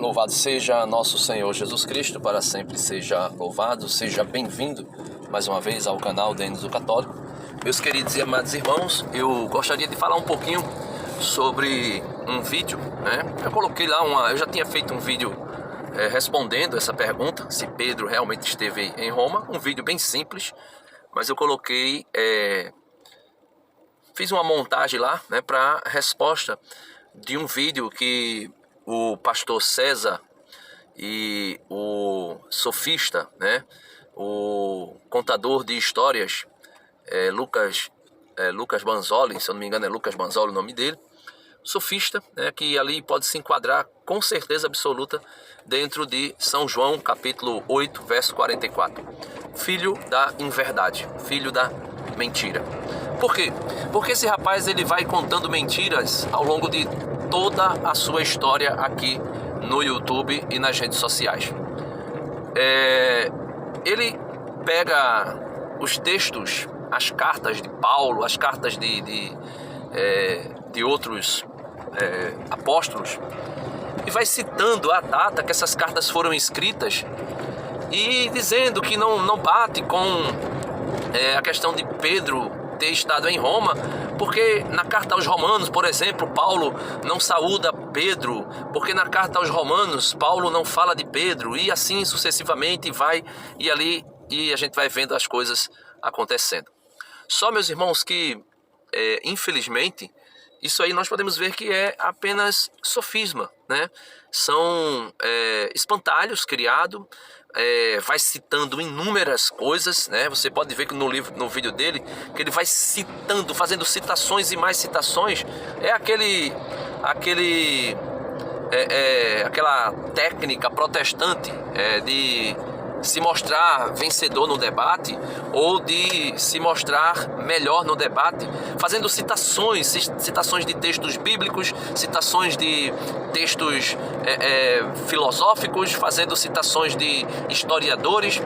Louvado seja nosso Senhor Jesus Cristo, para sempre seja louvado, seja bem-vindo mais uma vez ao canal Denis do Católico. Meus queridos e amados irmãos, eu gostaria de falar um pouquinho sobre um vídeo, né? Eu coloquei lá eu já tinha feito um vídeo respondendo essa pergunta, se Pedro realmente esteve em Roma, um vídeo bem simples, mas eu coloquei, fiz uma montagem lá, né, para resposta de um vídeo que o pastor César e o sofista, né, o contador de histórias, Lucas Banzoli, se eu não me engano é Lucas Banzoli o nome dele, sofista, né, que ali pode se enquadrar com certeza absoluta dentro de São João capítulo 8, verso 44. Filho da inverdade, filho da mentira. Por quê? Porque esse rapaz ele vai contando mentiras ao longo de toda a sua história aqui no YouTube e nas redes sociais. Ele pega os textos, as cartas de Paulo, as cartas de outros apóstolos, e vai citando a data que essas cartas foram escritas e dizendo que não bate com a questão de Pedro ter estado em Roma, porque na carta aos Romanos, por exemplo, Paulo não saúda Pedro, porque na carta aos Romanos Paulo não fala de Pedro, e assim sucessivamente vai, e a gente vai vendo as coisas acontecendo. Só, meus irmãos, que infelizmente isso aí nós podemos ver que é apenas sofisma, né? São espantalhos criados. Vai citando inúmeras coisas, né? Você pode ver que no vídeo dele, que ele vai citando, fazendo citações e mais citações. Aquela técnica protestante de se mostrar vencedor no debate ou de se mostrar melhor no debate, fazendo citações de textos bíblicos, citações de textos filosóficos, fazendo citações de historiadores,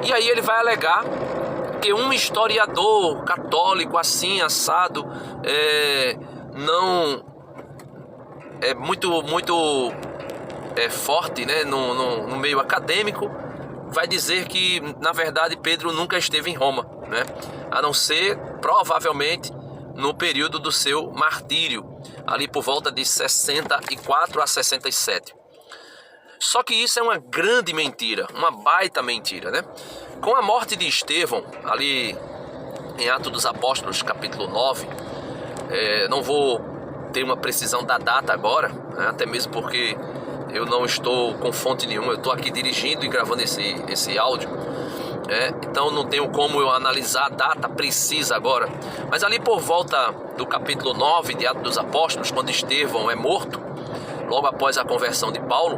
e aí ele vai alegar que um historiador católico assim, assado, não é muito forte, né, no meio acadêmico, vai dizer que, na verdade, Pedro nunca esteve em Roma, né? A não ser, provavelmente, no período do seu martírio, ali por volta de 64 a 67. Só que isso é uma grande mentira, uma baita mentira, né? Com a morte de Estevão, ali em Atos dos Apóstolos, capítulo 9, não vou ter uma precisão da data agora, né? Até mesmo porque eu não estou com fonte nenhuma, eu estou aqui dirigindo e gravando esse áudio, então não tenho como eu analisar a data precisa agora. Mas ali por volta do capítulo 9 de Atos dos Apóstolos, quando Estevão é morto, logo após a conversão de Paulo,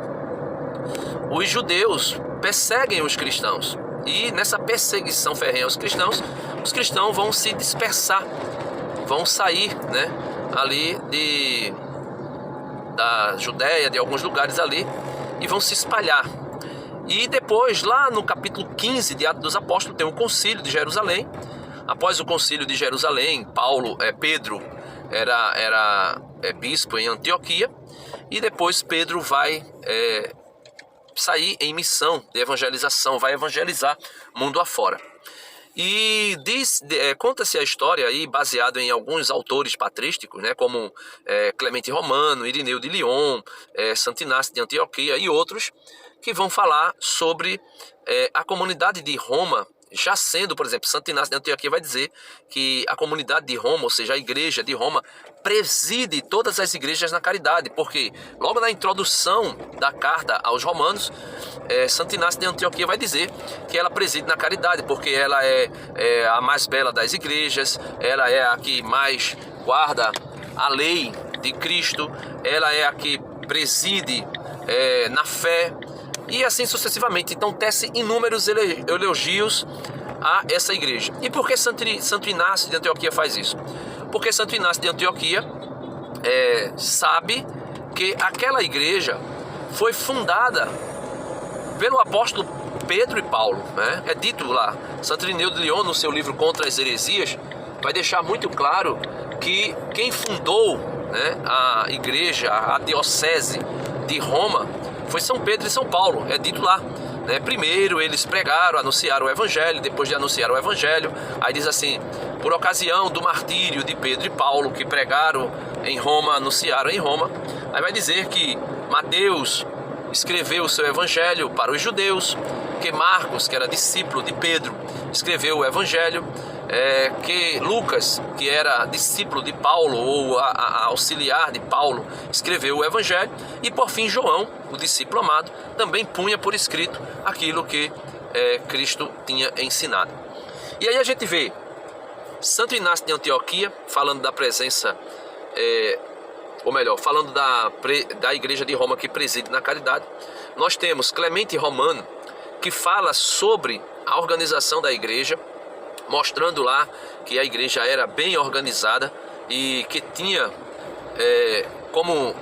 os judeus perseguem os cristãos. E nessa perseguição ferrenha aos cristãos, os cristãos vão se dispersar, vão sair, né, ali da Judéia, de alguns lugares ali, e vão se espalhar. E depois, lá no capítulo 15 de Atos dos Apóstolos, tem o concílio de Jerusalém. Após o concílio de Jerusalém, Pedro era bispo em Antioquia, e depois Pedro vai sair em missão de evangelização, vai evangelizar mundo afora. E conta-se a história aí, baseado em alguns autores patrísticos, né, como Clemente Romano, Irineu de Lyon, Santo Inácio de Antioquia e outros, que vão falar sobre a comunidade de Roma, já sendo, por exemplo, Santo Inácio de Antioquia vai dizer que a comunidade de Roma, ou seja, a igreja de Roma, preside todas as igrejas na caridade, porque logo na introdução da carta aos Romanos, Santo Inácio de Antioquia vai dizer que ela preside na caridade, porque ela é a mais bela das igrejas, ela é a que mais guarda a lei de Cristo, ela é a que preside na fé, e assim sucessivamente. Então tece inúmeros elogios a essa igreja. E por que Santo Inácio de Antioquia faz isso? Porque Santo Inácio de Antioquia sabe que aquela igreja foi fundada pelo apóstolo Pedro e Paulo, né? É dito lá, Santo Irineu de Lyon, no seu livro Contra as Heresias, vai deixar muito claro que quem fundou, né, a igreja, a diocese de Roma, foi São Pedro e São Paulo, é dito lá. Primeiro eles pregaram, anunciaram o Evangelho, depois de anunciar o Evangelho, aí diz assim, por ocasião do martírio de Pedro e Paulo, que pregaram em Roma, anunciaram em Roma, aí vai dizer que Mateus escreveu o seu Evangelho para os judeus, que Marcos, que era discípulo de Pedro, escreveu o Evangelho, que Lucas, que era discípulo de Paulo ou auxiliar de Paulo, escreveu o Evangelho, e por fim João, o discípulo amado, também punha por escrito aquilo que Cristo tinha ensinado. E aí a gente vê Santo Inácio de Antioquia falando da presença, ou melhor, falando da igreja de Roma que preside na caridade. Nós temos Clemente Romano, que fala sobre a organização da igreja, mostrando lá que a igreja era bem organizada e que tinha como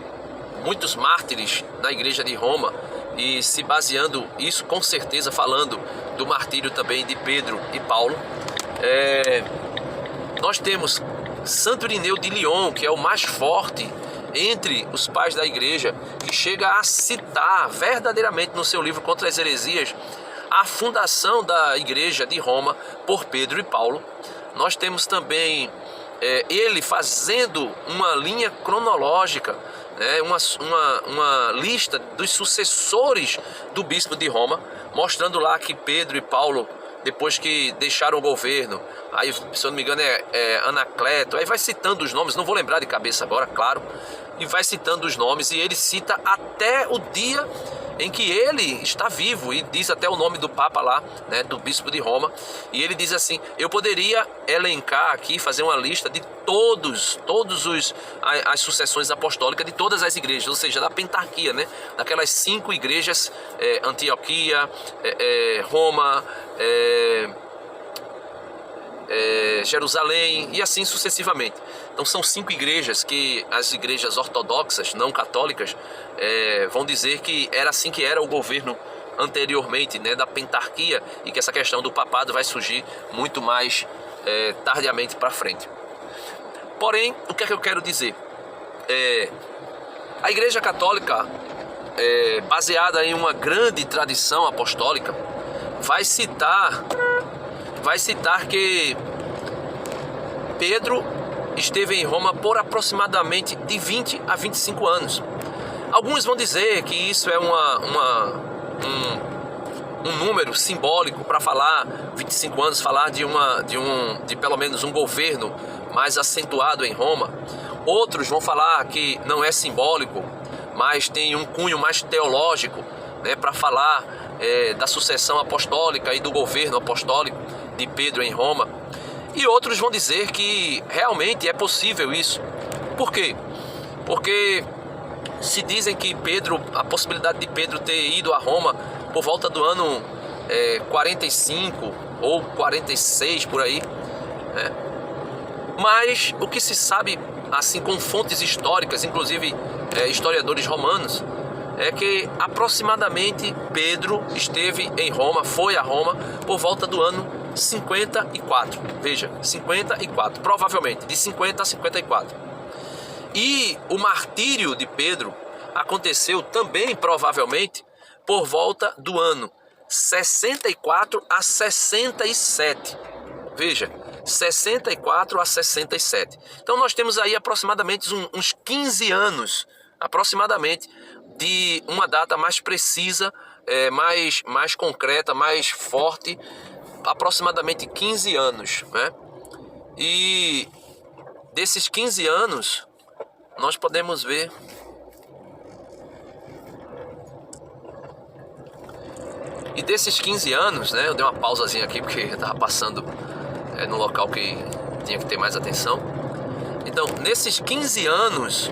muitos mártires na igreja de Roma, e se baseando isso com certeza falando do martírio também de Pedro e Paulo. Nós temos Santo Irineu de Lyon, que é o mais forte entre os pais da igreja, que chega a citar verdadeiramente no seu livro Contra as Heresias a fundação da igreja de Roma por Pedro e Paulo. Nós temos também ele fazendo uma linha cronológica, uma lista dos sucessores do bispo de Roma, mostrando lá que Pedro e Paulo, depois que deixaram o governo, aí, se eu não me engano, Anacleto, aí vai citando os nomes, não vou lembrar de cabeça agora, claro, e vai citando os nomes, e ele cita até o dia em que ele está vivo, e diz até o nome do Papa lá, do bispo de Roma, e ele diz assim, eu poderia elencar aqui, fazer uma lista de todas as sucessões apostólicas de todas as igrejas, ou seja, da pentarquia, daquelas 5 igrejas, Antioquia, Roma, Jerusalém e assim sucessivamente. Então são 5 igrejas que as igrejas ortodoxas, não católicas, vão dizer que era assim que era o governo anteriormente, da pentarquia, e que essa questão do papado vai surgir muito mais tardiamente para frente. Porém, o que é que eu quero dizer? A igreja católica, baseada em uma grande tradição apostólica, vai citar que Pedro esteve em Roma por aproximadamente de 20 a 25 anos. Alguns vão dizer que isso é um número simbólico para falar 25 anos, falar de pelo menos um governo mais acentuado em Roma. Outros vão falar que não é simbólico, mas tem um cunho mais teológico, para falar da sucessão apostólica e do governo apostólico de Pedro em Roma. E outros vão dizer que realmente é possível isso. Por quê? Porque se dizem que a possibilidade de Pedro ter ido a Roma por volta do ano 45 ou 46 por aí, Mas o que se sabe, assim, com fontes históricas, inclusive historiadores romanos, é que aproximadamente Pedro esteve em Roma, foi a Roma por volta do ano 54, veja, 54, provavelmente, de 50 a 54. E o martírio de Pedro aconteceu também, provavelmente, por volta do ano 64 a 67. Veja, 64 a 67. Então nós temos aí aproximadamente uns 15 anos, aproximadamente, de uma data mais precisa, mais concreta, mais forte, aproximadamente 15 anos, E desses 15 anos, nós podemos ver eu dei uma pausazinha aqui porque eu estava passando no local que tinha que ter mais atenção. Então, nesses 15 anos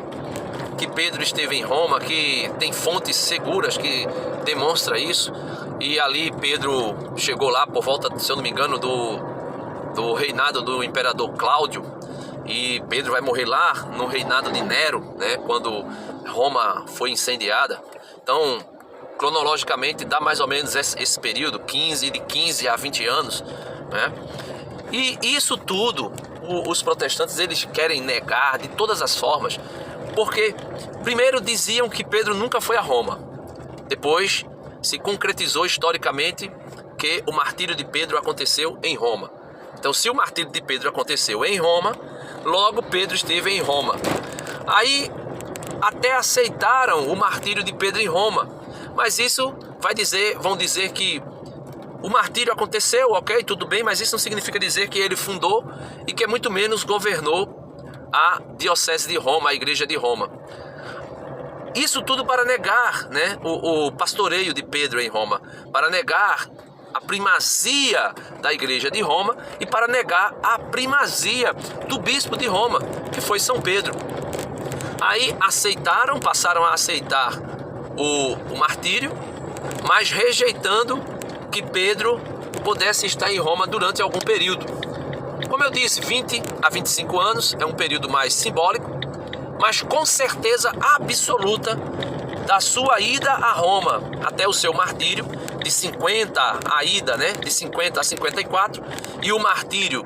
que Pedro esteve em Roma, que tem fontes seguras que demonstram isso, e ali Pedro chegou lá por volta, se eu não me engano, do reinado do imperador Cláudio, e Pedro vai morrer lá no reinado de Nero, quando Roma foi incendiada. Então, cronologicamente, dá mais ou menos esse período, de 15 a 20 anos, E isso tudo, os protestantes, eles querem negar de todas as formas, porque primeiro diziam que Pedro nunca foi a Roma. Depois se concretizou historicamente que o martírio de Pedro aconteceu em Roma. Então, se o martírio de Pedro aconteceu em Roma, logo Pedro esteve em Roma. Aí até aceitaram o martírio de Pedro em Roma, mas isso vão dizer que o martírio aconteceu, ok, tudo bem, mas isso não significa dizer que ele fundou e que muito menos governou a diocese de Roma, a igreja de Roma. Isso tudo para negar, né, o pastoreio de Pedro em Roma, para negar a primazia da igreja de Roma e para negar a primazia do bispo de Roma, que foi São Pedro. Aí passaram a aceitar o martírio, mas rejeitando que Pedro pudesse estar em Roma durante algum período. Como eu disse, 20 a 25 anos é um período mais simbólico, mas com certeza absoluta da sua ida a Roma até o seu martírio, de 50 a ida, né, de 50 a 54, e o martírio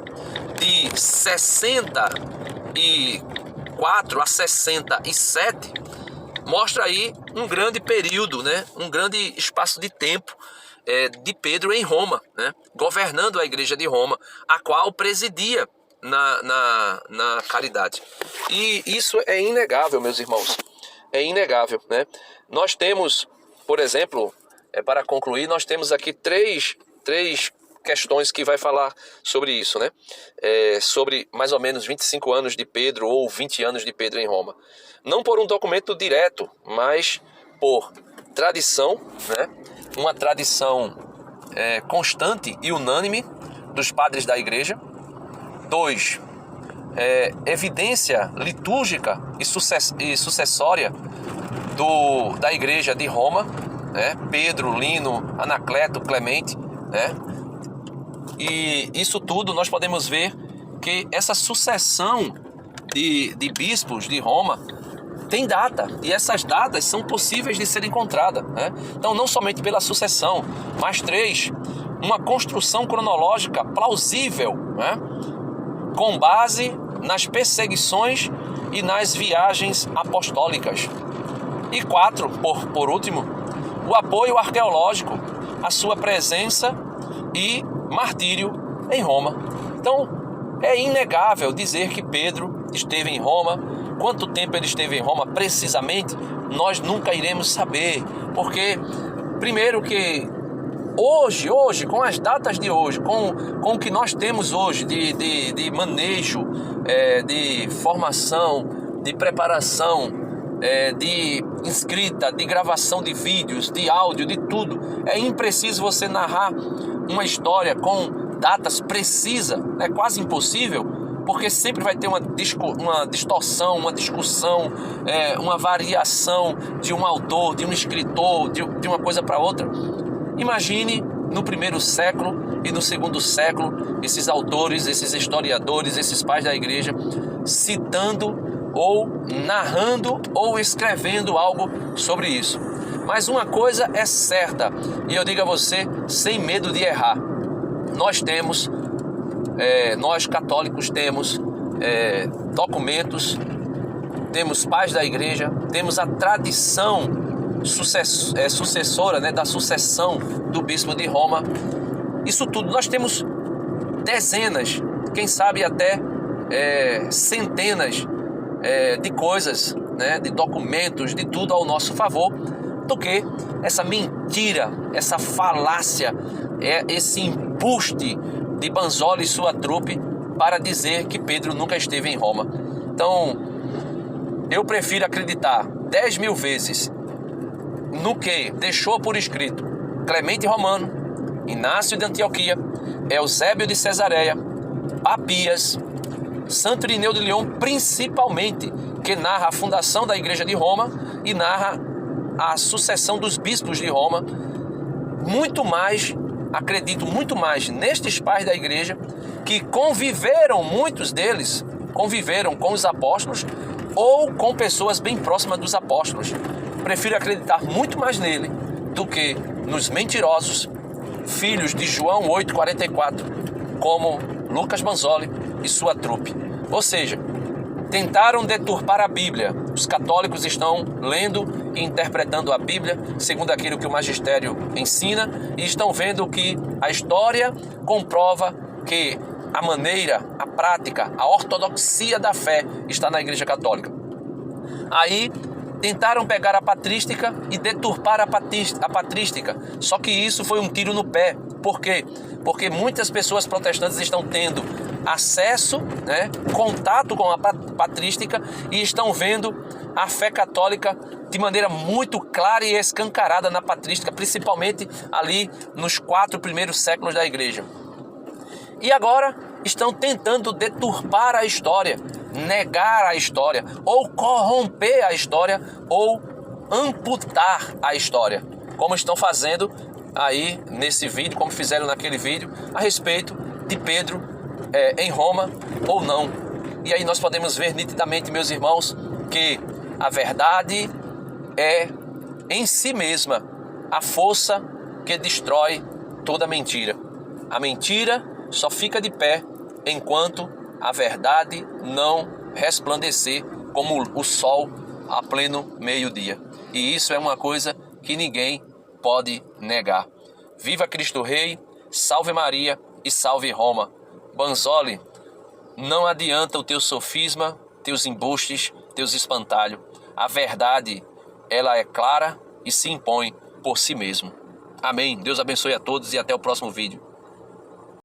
de 64 a 67, mostra aí um grande período, né, um grande espaço de tempo de Pedro em Roma, né, governando a igreja de Roma, a qual presidia na caridade. E isso é inegável, meus irmãos, é inegável, né? Nós temos, por exemplo, para concluir, nós temos aqui três questões que vai falar sobre isso, né? Sobre mais ou menos 25 anos de Pedro ou 20 anos de Pedro em Roma. Não por um documento direto, mas por tradição, né? Uma tradição constante e unânime dos padres da igreja. 2. Evidência litúrgica e sucessória da igreja de Roma, né? Pedro, Lino, Anacleto, Clemente, né? E isso tudo nós podemos ver que essa sucessão de bispos de Roma tem data, e essas datas são possíveis de ser encontradas, né? Então, não somente pela sucessão, mas 3, uma construção cronológica plausível, né? Com base nas perseguições e nas viagens apostólicas. E 4, por último, o apoio arqueológico à sua presença e martírio em Roma. Então, é inegável dizer que Pedro esteve em Roma. Quanto tempo ele esteve em Roma precisamente, nós nunca iremos saber, porque primeiro que hoje, com as datas de hoje, com o que nós temos hoje de manejo, de formação, de preparação, de escrita, de gravação de vídeos, de áudio, de tudo, é impreciso você narrar uma história com datas precisas, é quase impossível, porque sempre vai ter uma distorção, uma discussão, uma variação de um autor, de um escritor, de uma coisa para outra. Imagine no primeiro século e no segundo século, esses autores, esses historiadores, esses pais da igreja, citando ou narrando ou escrevendo algo sobre isso. Mas uma coisa é certa, e eu digo a você sem medo de errar, nós católicos temos documentos, temos pais da igreja, temos a tradição sucessora, né, da sucessão do bispo de Roma. Isso tudo, nós temos dezenas, quem sabe até centenas de coisas, né, de documentos, de tudo ao nosso favor, do que essa mentira, essa falácia, esse embuste de Banzoli e sua trupe para dizer que Pedro nunca esteve em Roma. Então, eu prefiro acreditar 10.000 vezes no que deixou por escrito Clemente Romano, Inácio de Antioquia, Eusébio de Cesareia, Papias, Santo Irineu de Lyon, principalmente, que narra a fundação da igreja de Roma e narra a sucessão dos bispos de Roma. Acredito muito mais nestes pais da igreja, que muitos deles conviveram com os apóstolos ou com pessoas bem próximas dos apóstolos. Prefiro acreditar muito mais nele do que nos mentirosos, filhos de João 8,44, como Lucas Banzoli e sua trupe. Ou seja, tentaram deturpar a Bíblia Os católicos estão lendo e interpretando a Bíblia segundo aquilo que o magistério ensina e estão vendo que a história comprova que a maneira, a prática, a ortodoxia da fé está na Igreja Católica. Aí tentaram pegar a patrística e deturpar a patrística, só que isso foi um tiro no pé. Por quê? Porque muitas pessoas protestantes estão tendo acesso, contato com a patrística e estão vendo a fé católica de maneira muito clara e escancarada na patrística, principalmente ali nos 4 primeiros séculos da igreja. E agora estão tentando deturpar a história, negar a história, ou corromper a história, ou amputar a história, como estão fazendo aí nesse vídeo, como fizeram naquele vídeo, a respeito de Pedro em Roma ou não. E aí nós podemos ver nitidamente, meus irmãos, que a verdade é em si mesma a força que destrói toda mentira. A mentira só fica de pé enquanto a verdade não resplandecer como o sol a pleno meio-dia. E isso é uma coisa que ninguém pode negar. Viva Cristo Rei, salve Maria e salve Roma. Banzoli, não adianta o teu sofisma, teus embustes, teus espantalhos. A verdade, ela é clara e se impõe por si mesmo. Amém. Deus abençoe a todos e até o próximo vídeo.